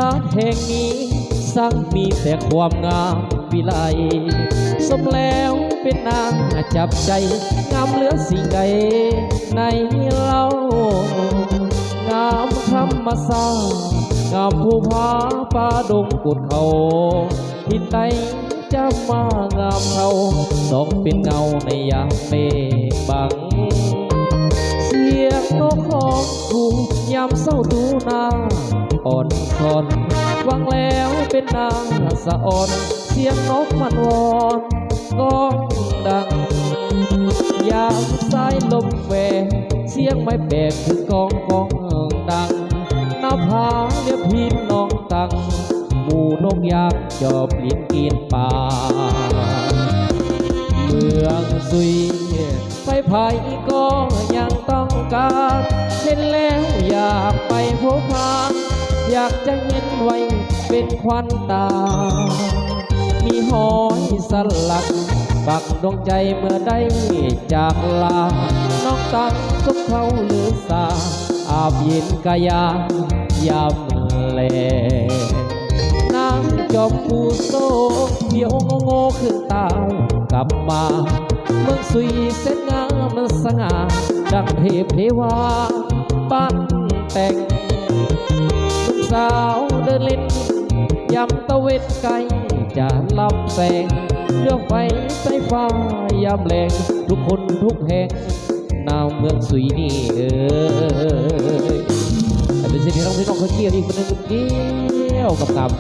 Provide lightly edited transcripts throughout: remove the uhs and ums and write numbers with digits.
าแห่งนี้สร้างมีแต่ความงามวิไลสมแล้วเป็นนางจับใจงามเหลือสิ่งใดในเล่างามธรรมศาสตร์งามภูผาป่าดงกุดเขาที่ใดจะมางามเขาสองเป็นเงาในยามเมฆบังเสียงนกของกูยามเศร้าดูนาอ่อนทอนวังแล้วเป็นนางสะอ่อนเสียงนกมันวอนก้องดังยามสายลมแหวเสียงไม่แปลกคือกองดังหน้าผาเรียบพินน้องตังหมู่นกยางจอบลิ้นกินป่าเมืองสุยไฟไผ่ก็ยังต้องการเห็นแล้วอยากไปพบพานอยากจะเห็นไว้เป็นควันตามีหอยสลักปักดวงใจเมื่อได้จากลาน้องตังสุขเขาหรือสาอาบเย็นกายายามแลนางจอมปูโซเดี๋ยวโง่ขึ้นตากลับมาเมืองสุยเส้นงามสง่าดังเทพเทวาปั้นแต่งลูกสาวเดินเล่นยำตะเวนไกลจะลับแสงเรือไฟสายฟ้ายามแรงทุกคนทุกแห่งนาวเมืองสุยนี่เป็นสิ่งที่เราไม่ต้องเขาเกี่ยวอีกคนหนึ่งเกี่ยวกับ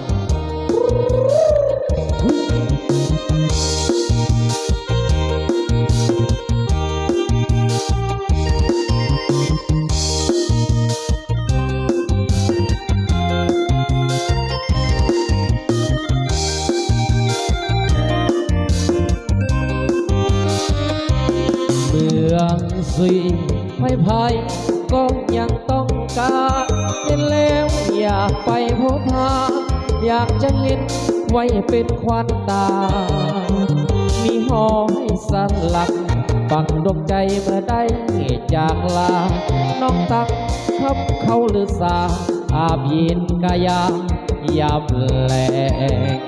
เมืองสุยไม่พายก็ยังต้องการเห็นแล้วอยากไปพบพาอยากจะเห็นไว้เป็นควันตามีหอยสลักปักดวงใจเมื่อได้จากลาน้องตักทับเขาหรือสาอาบเย็นกายายามแลง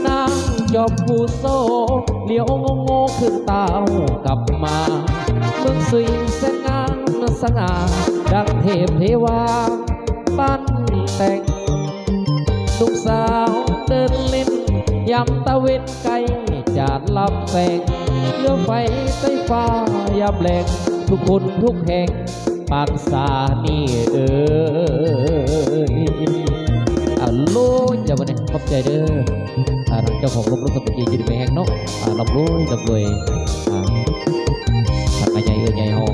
นางจอมผู้โซเลี้ยวโง่ขึ้นเต้ากลับมาเมืองสุยแสนงามสง่าดังเทพเทวาปั้นแต่งลูกสาวเดินเล่นยำตะเวนไกลจาดลับแสงเรือไฟใต้ฟ้ายามแรงทุกคนทุกแห่งปากสานี่ฮัลโหลอย่าวันนี้ขอบใจเด้อทางเจ้าของรถสกีจะได้ไปแห่งนกลำรวยทางใหญ่ใหญ่ห้อง